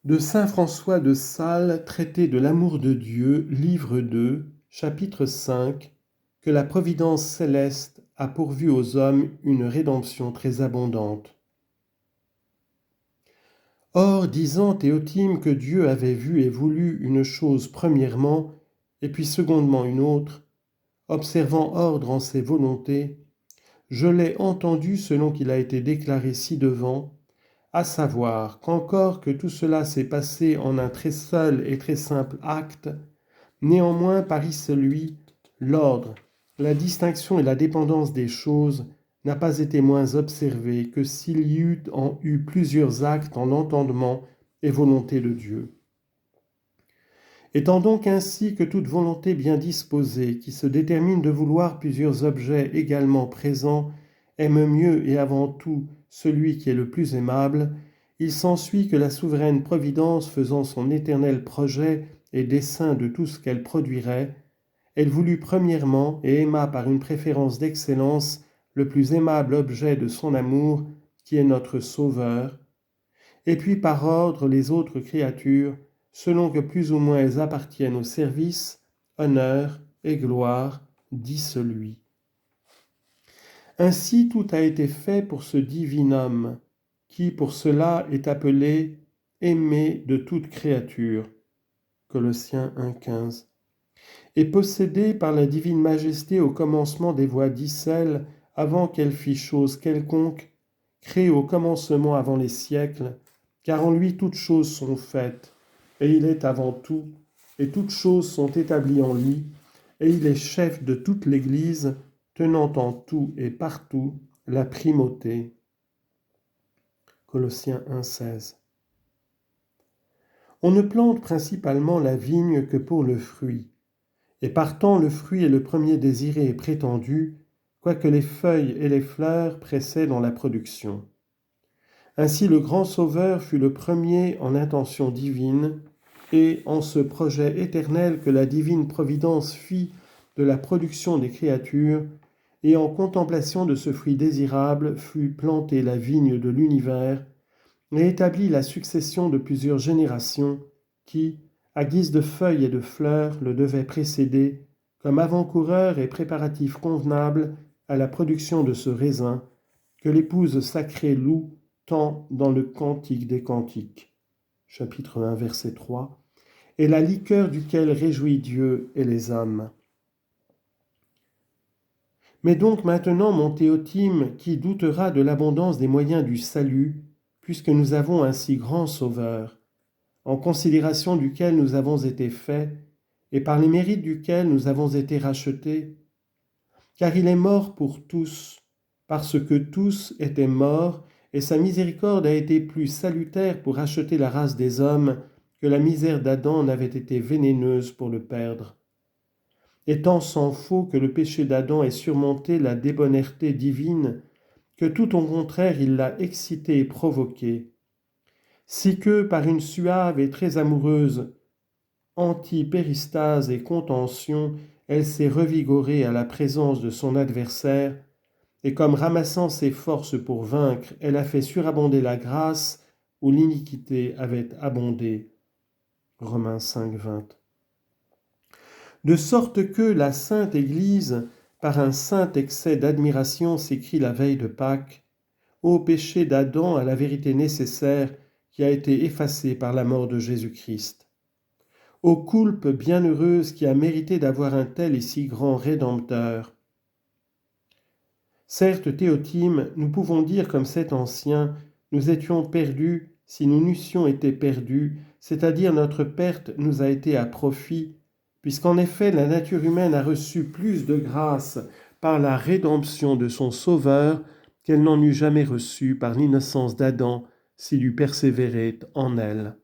De saint François de Sales, traité de l'amour de Dieu, livre 2, chapitre 5, que la providence céleste a pourvu aux hommes une rédemption très abondante. Or, disant Théotime que Dieu avait vu et voulu une chose premièrement, et puis secondement une autre, observant ordre en ses volontés, je l'ai entendu selon qu'il a été déclaré ci-devant, à savoir qu'encore que tout cela s'est passé en un très seul et très simple acte, néanmoins parie celui, l'ordre, la distinction et la dépendance des choses n'a pas été moins observée que s'il y eut plusieurs actes en entendement et volonté de Dieu. Étant donc ainsi que toute volonté bien disposée, qui se détermine de vouloir plusieurs objets également présents, aime mieux et avant tout celui qui est le plus aimable, il s'ensuit que la souveraine Providence faisant son éternel projet et dessein de tout ce qu'elle produirait, elle voulut premièrement et aima par une préférence d'excellence le plus aimable objet de son amour, qui est notre Sauveur, et puis par ordre les autres créatures, selon que plus ou moins elles appartiennent au service, honneur et gloire, dit celui. Ainsi tout a été fait pour ce divin homme, qui pour cela est appelé aimé de toute créature. Colossiens 1,15. Et possédé par la divine majesté au commencement des voies d'Icelle, avant qu'elle fît chose quelconque, créé au commencement avant les siècles, car en lui toutes choses sont faites, et il est avant tout, et toutes choses sont établies en lui, et il est chef de toute l'Église, tenant en tout et partout la primauté. Colossiens 1,16. On ne plante principalement la vigne que pour le fruit, et partant le fruit est le premier désiré et prétendu, quoique les feuilles et les fleurs précèdent dans la production. Ainsi le grand Sauveur fut le premier en intention divine, et en ce projet éternel que la divine providence fit de la production des créatures, et en contemplation de ce fruit désirable fut plantée la vigne de l'univers, et établit la succession de plusieurs générations qui, à guise de feuilles et de fleurs, le devaient précéder, comme avant-coureur et préparatif convenable à la production de ce raisin, que l'épouse sacrée loue tant dans le Cantique des Cantiques, chapitre 1, verset 3, et la liqueur duquel réjouit Dieu et les âmes. Mais donc maintenant, mon Théotime, qui doutera de l'abondance des moyens du salut, puisque nous avons un si grand Sauveur, en considération duquel nous avons été faits, et par les mérites duquel nous avons été rachetés, car il est mort pour tous, parce que tous étaient morts, et sa miséricorde a été plus salutaire pour racheter la race des hommes que la misère d'Adam n'avait été vénéneuse pour le perdre. Étant sans faux que le péché d'Adam ait surmonté la débonnaire divine, que tout au contraire il l'a excité et provoqué, si que par une suave et très amoureuse anti-péristase et contention, elle s'est revigorée à la présence de son adversaire, et comme ramassant ses forces pour vaincre, elle a fait surabonder la grâce où l'iniquité avait abondé. Romains 5, 20. De sorte que la Sainte Église, par un saint excès d'admiration, s'écrie la veille de Pâques, ô péché d'Adam à la vérité nécessaire qui a été effacée par la mort de Jésus-Christ. Ô coulpe bienheureuse qui a mérité d'avoir un tel et si grand Rédempteur. Certes, Théotime, nous pouvons dire comme cet ancien, nous étions perdus si nous n'eussions été perdus, c'est-à-dire notre perte nous a été à profit, puisqu'en effet la nature humaine a reçu plus de grâce par la rédemption de son Sauveur qu'elle n'en eût jamais reçu par l'innocence d'Adam s'il eût persévéré en elle.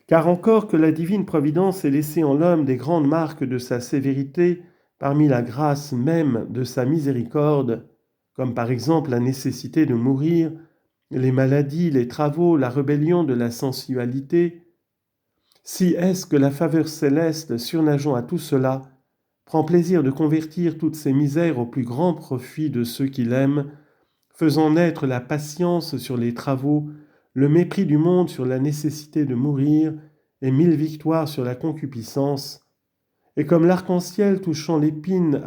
Car encore que la divine providence ait laissé en l'homme des grandes marques de sa sévérité, parmi la grâce même de sa miséricorde, comme par exemple la nécessité de mourir, les maladies, les travaux, la rébellion de la sensualité, si est-ce que la faveur céleste, surnageant à tout cela, prend plaisir de convertir toutes ces misères au plus grand profit de ceux qui l'aiment, faisant naître la patience sur les travaux, le mépris du monde sur la nécessité de mourir et 1000 victoires sur la concupiscence, et comme l'arc-en-ciel touchant l'épine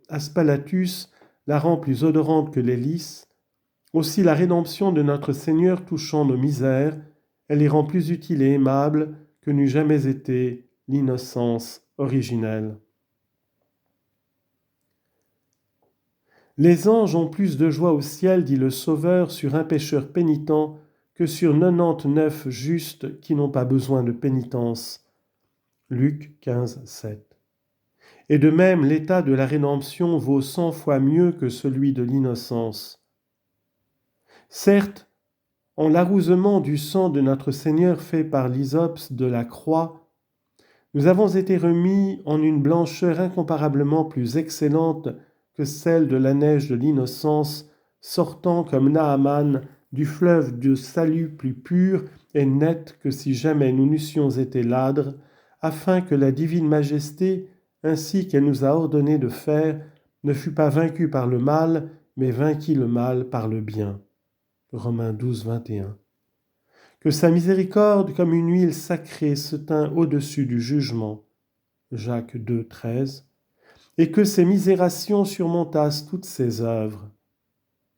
aspalatus la rend plus odorante que les lys, aussi la rédemption de notre Seigneur touchant nos misères, elle les rend plus utiles et aimables que n'eût jamais été l'innocence originelle. Les anges ont plus de joie au ciel, dit le Sauveur, sur un pécheur pénitent que sur 99 justes qui n'ont pas besoin de pénitence. Luc 15, 7. Et de même, l'état de la rédemption vaut 100 fois mieux que celui de l'innocence. Certes, en l'arrousement du sang de notre Seigneur fait par l'hysope de la croix, nous avons été remis en une blancheur incomparablement plus excellente que celle de la neige de l'innocence, sortant comme Naaman du fleuve de salut plus pur et net que si jamais nous n'eussions été ladres, afin que la divine majesté, ainsi qu'elle nous a ordonné de faire, ne fût pas vaincue par le mal, mais vainquit le mal par le bien. Romains 12, 21. Que sa miséricorde, comme une huile sacrée, se tint au-dessus du jugement. Jacques 2, 13. Et que ses misérations surmontassent toutes ses œuvres.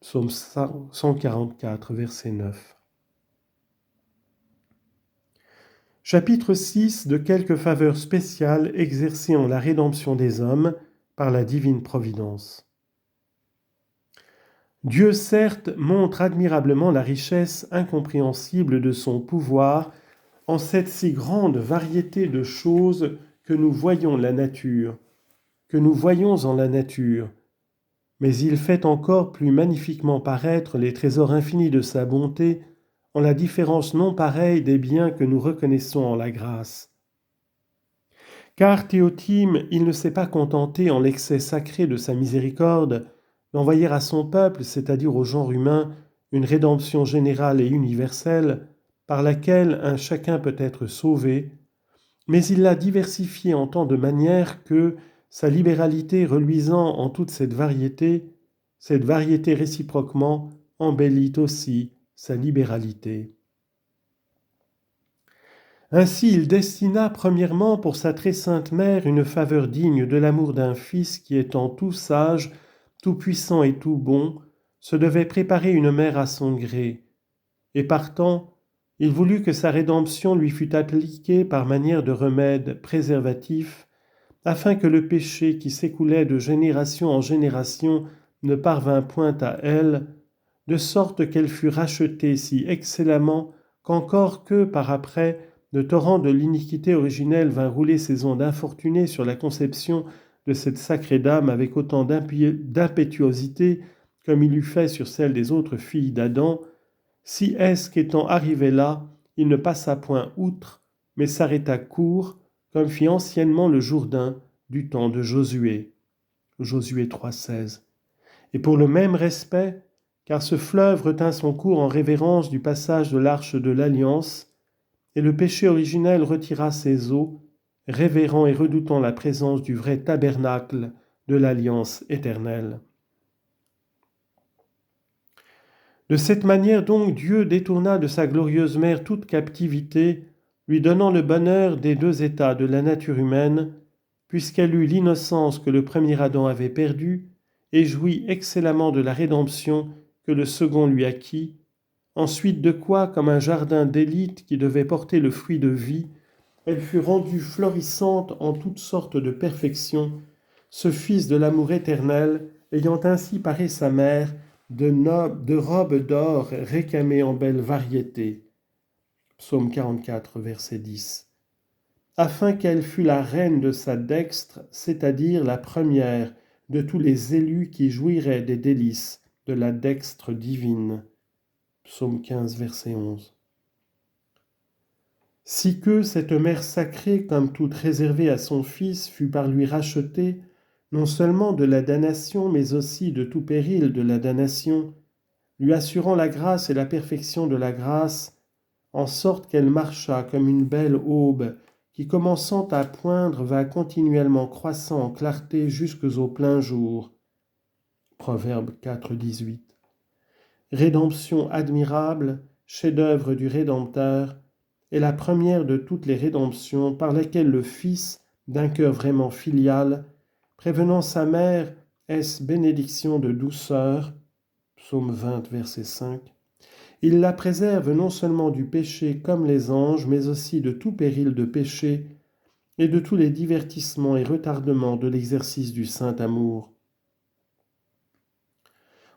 Psaume 144, verset 9. Chapitre 6 de quelques faveurs spéciales exercées en la rédemption des hommes par la divine providence. Dieu, certes, montre admirablement la richesse incompréhensible de son pouvoir en cette si grande variété de choses que nous voyons en la nature, mais il fait encore plus magnifiquement paraître les trésors infinis de sa bonté en la différence non pareille des biens que nous reconnaissons en la grâce. Car Théotime, il ne s'est pas contenté en l'excès sacré de sa miséricorde d'envoyer à son peuple, c'est-à-dire au genre humain, une rédemption générale et universelle par laquelle un chacun peut être sauvé, mais il l'a diversifié en tant de manière que, sa libéralité reluisant en toute cette variété réciproquement embellit aussi sa libéralité. Ainsi il destina premièrement pour sa très sainte mère une faveur digne de l'amour d'un fils qui étant tout sage, tout puissant et tout bon, se devait préparer une mère à son gré, et partant, il voulut que sa rédemption lui fût appliquée par manière de remède préservatif, afin que le péché qui s'écoulait de génération en génération ne parvint point à elle, de sorte qu'elle fut rachetée si excellemment qu'encore que, par après, le torrent de l'iniquité originelle vint rouler ses ondes infortunées sur la conception de cette sacrée dame avec autant d'impétuosité comme il eût fait sur celle des autres filles d'Adam, si est-ce qu'étant arrivé là, il ne passa point outre, mais s'arrêta court, comme fit anciennement le Jourdain du temps de Josué. Josué 3,16. Et pour le même respect, car ce fleuve retint son cours en révérence du passage de l'arche de l'Alliance, et le péché originel retira ses eaux, révérant et redoutant la présence du vrai tabernacle de l'Alliance éternelle. De cette manière donc Dieu détourna de sa glorieuse mère toute captivité, lui donnant le bonheur des deux états de la nature humaine, puisqu'elle eut l'innocence que le premier Adam avait perdue, et jouit excellemment de la rédemption que le second lui acquit, ensuite de quoi, comme un jardin d'élite qui devait porter le fruit de vie, elle fut rendue florissante en toutes sortes de perfections, ce fils de l'amour éternel, ayant ainsi paré sa mère de robes d'or récamées en belle variété. Psaume 44, verset 10. Afin qu'elle fût la reine de sa dextre, c'est-à-dire la première de tous les élus qui jouiraient des délices de la dextre divine. Psaume 15, verset 11. Si que cette mère sacrée, comme toute réservée à son Fils, fut par lui rachetée, non seulement de la damnation, mais aussi de tout péril de la damnation, lui assurant la grâce et la perfection de la grâce, en sorte qu'elle marcha comme une belle aube qui, commençant à poindre, va continuellement croissant en clarté jusqu'au plein jour. Proverbe 4, 18. Rédemption admirable chef-d'œuvre du Rédempteur, est la première de toutes les rédemptions par lesquelles le Fils, d'un cœur vraiment filial, prévenant sa mère, est-ce bénédiction de douceur, psaume 20, verset 5, il la préserve non seulement du péché comme les anges, mais aussi de tout péril de péché et de tous les divertissements et retardements de l'exercice du saint amour.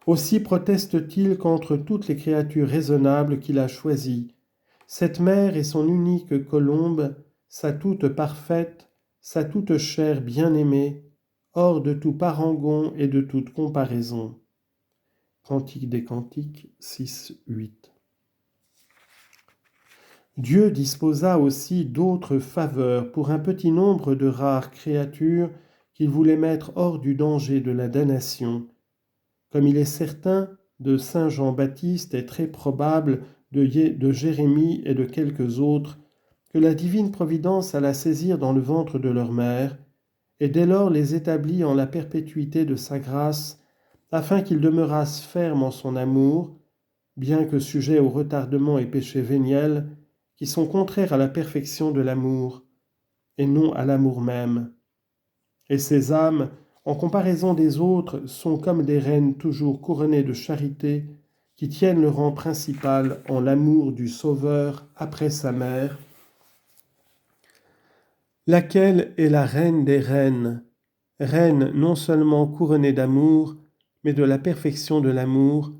Aussi proteste-t-il contre toutes les créatures raisonnables qu'il a choisies. Cette mère est son unique colombe, sa toute parfaite, sa toute chère bien-aimée, hors de tout parangon et de toute comparaison. Cantique des Cantiques 6, 8. Dieu disposa aussi d'autres faveurs pour un petit nombre de rares créatures qu'il voulait mettre hors du danger de la damnation. Comme il est certain de saint Jean-Baptiste et très probable de Jérémie et de quelques autres, que la divine providence alla saisir dans le ventre de leur mère, et dès lors les établit en la perpétuité de sa grâce, afin qu'ils demeurassent fermes en son amour, bien que sujets au retardement et péché véniel, qui sont contraires à la perfection de l'amour, et non à l'amour même. Et ces âmes, en comparaison des autres, sont comme des reines toujours couronnées de charité, qui tiennent le rang principal en l'amour du Sauveur après sa mère, laquelle est la reine des reines, reine non seulement couronnée d'amour, mais de la perfection de l'amour,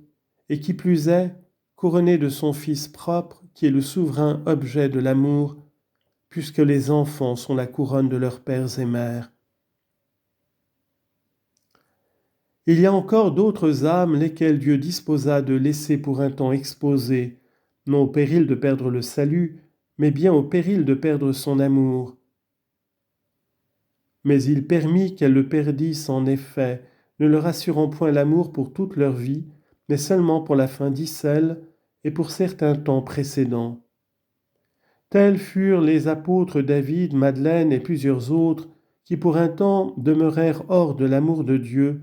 et qui plus est, couronnée de son Fils propre, qui est le souverain objet de l'amour, puisque les enfants sont la couronne de leurs pères et mères. Il y a encore d'autres âmes lesquelles Dieu disposa de laisser pour un temps exposées, non au péril de perdre le salut, mais bien au péril de perdre son amour. Mais il permit qu'elles le perdissent en effet, ne leur assurant point l'amour pour toute leur vie, mais seulement pour la fin d'Icelle et pour certains temps précédents. Tels furent les apôtres David, Madeleine et plusieurs autres, qui pour un temps demeurèrent hors de l'amour de Dieu,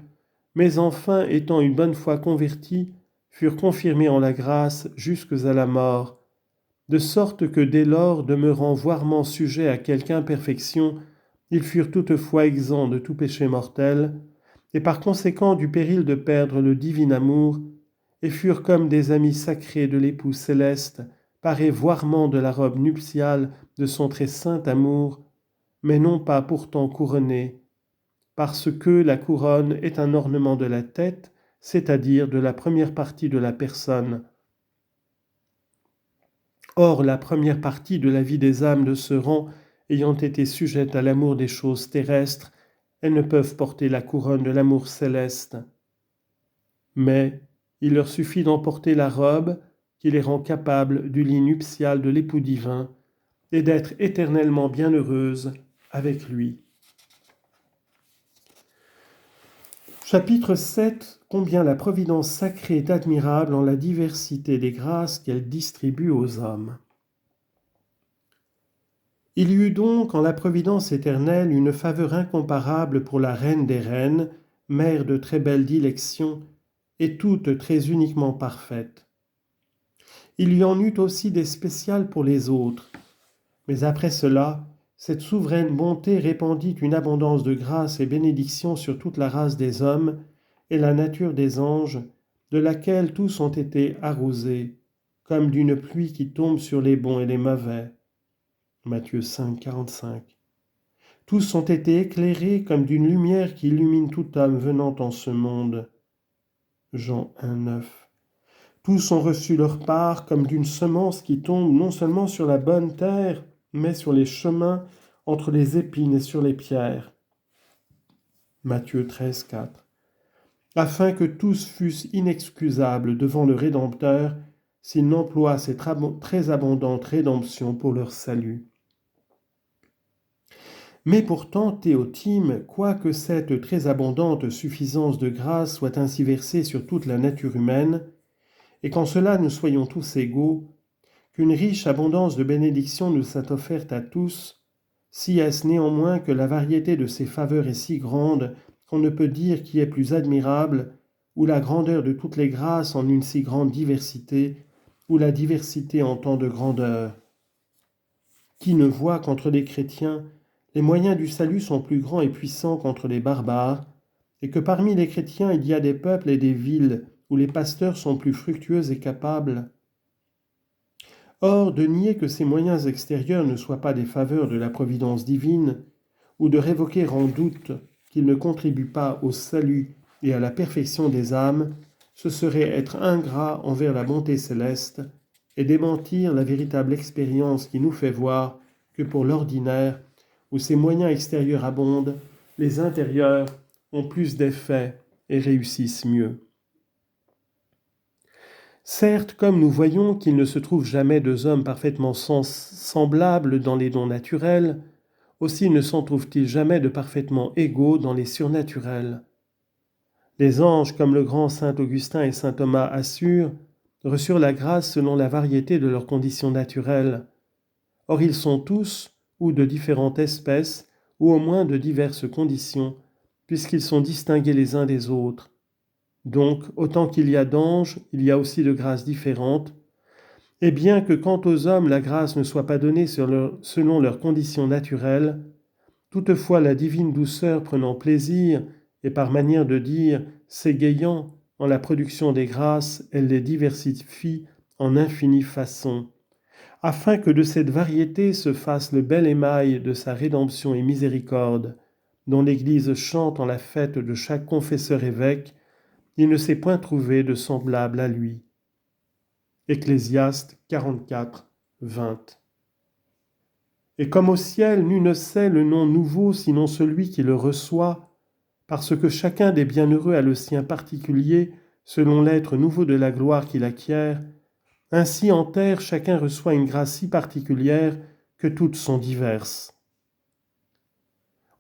mais enfin, étant une bonne fois convertis, furent confirmés en la grâce jusques à la mort, de sorte que dès lors, demeurant voirement sujets à quelque imperfection, ils furent toutefois exempts de tout péché mortel, et par conséquent du péril de perdre le divin amour, et furent comme des amis sacrés de l'époux céleste, parés voirement de la robe nuptiale de son très saint amour, mais non pas pourtant couronnés, parce que la couronne est un ornement de la tête, c'est-à-dire de la première partie de la personne. Or, la première partie de la vie des âmes de ce rang ayant été sujette à l'amour des choses terrestres, elles ne peuvent porter la couronne de l'amour céleste. Mais il leur suffit d'emporter la robe qui les rend capables du lit nuptial de l'époux divin et d'être éternellement bienheureuses avec lui. Chapitre 7. Combien la providence sacrée est admirable en la diversité des grâces qu'elle distribue aux hommes. Il y eut donc en la providence éternelle une faveur incomparable pour la reine des reines, mère de très belle dilection, et toute très uniquement parfaite. Il y en eut aussi des spéciales pour les autres, mais après cela, cette souveraine bonté répandit une abondance de grâce et bénédiction sur toute la race des hommes et la nature des anges, de laquelle tous ont été arrosés, comme d'une pluie qui tombe sur les bons et les mauvais. Matthieu 5, 45. Tous ont été éclairés comme d'une lumière qui illumine tout homme venant en ce monde. Jean 1, 9. Tous ont reçu leur part comme d'une semence qui tombe non seulement sur la bonne terre, mais sur les chemins, entre les épines et sur les pierres. Matthieu 13, 4. Afin que tous fussent inexcusables devant le Rédempteur, s'ils n'emploient cette très abondante rédemption pour leur salut. Mais pourtant, Théotime, quoique cette très abondante suffisance de grâce soit ainsi versée sur toute la nature humaine, et qu'en cela nous soyons tous égaux, qu'une riche abondance de bénédictions nous soit offerte à tous, si est-ce néanmoins que la variété de ces faveurs est si grande qu'on ne peut dire qui est plus admirable, ou la grandeur de toutes les grâces en une si grande diversité, ou la diversité en tant de grandeur? Qui ne voit qu'entre les chrétiens, les moyens du salut sont plus grands et puissants qu'entre les barbares, et que parmi les chrétiens il y a des peuples et des villes où les pasteurs sont plus fructueux et capables? Or, de nier que ces moyens extérieurs ne soient pas des faveurs de la providence divine, ou de révoquer en doute qu'ils ne contribuent pas au salut et à la perfection des âmes, ce serait être ingrat envers la bonté céleste et démentir la véritable expérience qui nous fait voir que pour l'ordinaire, où ces moyens extérieurs abondent, les intérieurs ont plus d'effet et réussissent mieux. Certes, comme nous voyons qu'il ne se trouve jamais deux hommes parfaitement semblables dans les dons naturels, aussi ne s'en trouve-t-il jamais de parfaitement égaux dans les surnaturels. Les anges, comme le grand saint Augustin et saint Thomas assurent, reçurent la grâce selon la variété de leurs conditions naturelles. Or ils sont tous, ou de différentes espèces, ou au moins de diverses conditions, puisqu'ils sont distingués les uns des autres. Donc, autant qu'il y a d'anges, il y a aussi de grâces différentes, et bien que quant aux hommes la grâce ne soit pas donnée selon leurs conditions naturelles, toutefois la divine douceur prenant plaisir, et par manière de dire, s'égayant en la production des grâces, elle les diversifie en infinies façons, afin que de cette variété se fasse le bel émail de sa rédemption et miséricorde, dont l'Église chante en la fête de chaque confesseur-évêque, il ne s'est point trouvé de semblable à lui. Ecclésiaste 44, 20. Et comme au ciel, nul ne sait le nom nouveau sinon celui qui le reçoit, parce que chacun des bienheureux a le sien particulier, selon l'être nouveau de la gloire qu'il acquiert, ainsi en terre chacun reçoit une grâce si particulière que toutes sont diverses.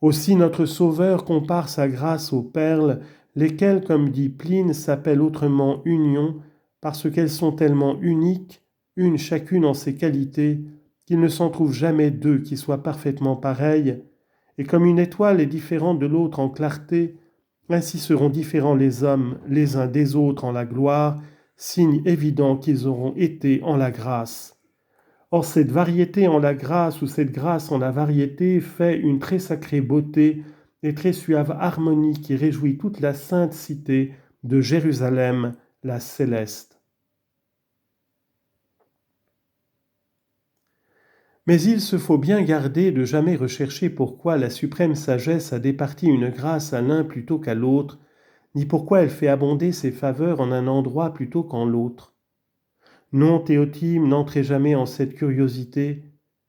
Aussi notre Sauveur compare sa grâce aux perles, lesquelles, comme dit Pline, s'appellent autrement union, parce qu'elles sont tellement uniques, une chacune en ses qualités, qu'il ne s'en trouve jamais deux qui soient parfaitement pareilles, et comme une étoile est différente de l'autre en clarté, ainsi seront différents les hommes les uns des autres en la gloire, signe évident qu'ils auront été en la grâce. Or cette variété en la grâce ou cette grâce en la variété fait une très sacrée beauté et très suave harmonie qui réjouit toute la sainte cité de Jérusalem, la céleste. Mais il se faut bien garder de jamais rechercher pourquoi la suprême sagesse a départi une grâce à l'un plutôt qu'à l'autre, ni pourquoi elle fait abonder ses faveurs en un endroit plutôt qu'en l'autre. Non, Théotime, n'entrez jamais en cette curiosité,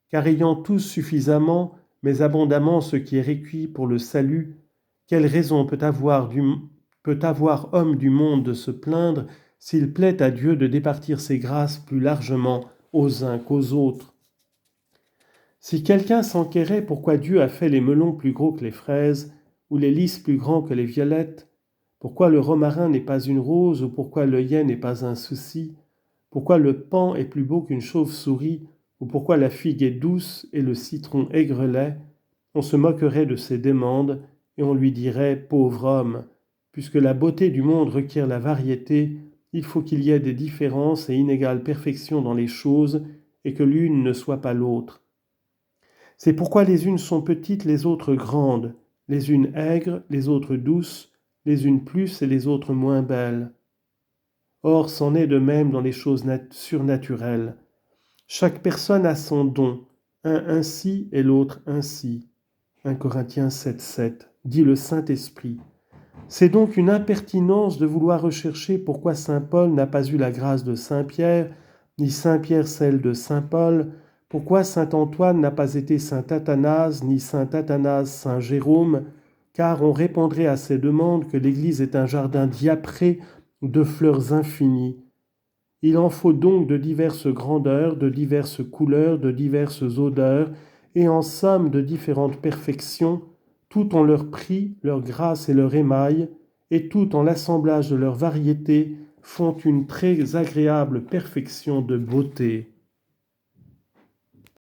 car ayant tous suffisamment, mais abondamment ce qui est requis pour le salut, quelle raison peut avoir homme du monde de se plaindre s'il plaît à Dieu de départir ses grâces plus largement aux uns qu'aux autres? Si quelqu'un s'enquérait pourquoi Dieu a fait les melons plus gros que les fraises, ou les lys plus grands que les violettes, pourquoi le romarin n'est pas une rose, ou pourquoi l'œillet n'est pas un souci, pourquoi le paon est plus beau qu'une chauve-souris, ou pourquoi la figue est douce et le citron aigrelet, on se moquerait de ses demandes, et on lui dirait « pauvre homme », puisque la beauté du monde requiert la variété, il faut qu'il y ait des différences et inégales perfections dans les choses, et que l'une ne soit pas l'autre. C'est pourquoi les unes sont petites, les autres grandes, les unes aigres, les autres douces, les unes plus et les autres moins belles. Or, c'en est de même dans les choses surnaturelles. Chaque personne a son don, un ainsi et l'autre ainsi. 1 Corinthiens 7, dit le Saint-Esprit. C'est donc une impertinence de vouloir rechercher pourquoi saint Paul n'a pas eu la grâce de saint Pierre, ni saint Pierre celle de saint Paul, pourquoi saint Antoine n'a pas été saint Athanase, ni saint Athanase saint Jérôme, car on répondrait à ces demandes que l'Église est un jardin diapré de fleurs infinies. Il en faut donc de diverses grandeurs, de diverses couleurs, de diverses odeurs, et en somme de différentes perfections, tout en leur prix, leur grâce et leur émail, et tout en l'assemblage de leurs variétés, font une très agréable perfection de beauté.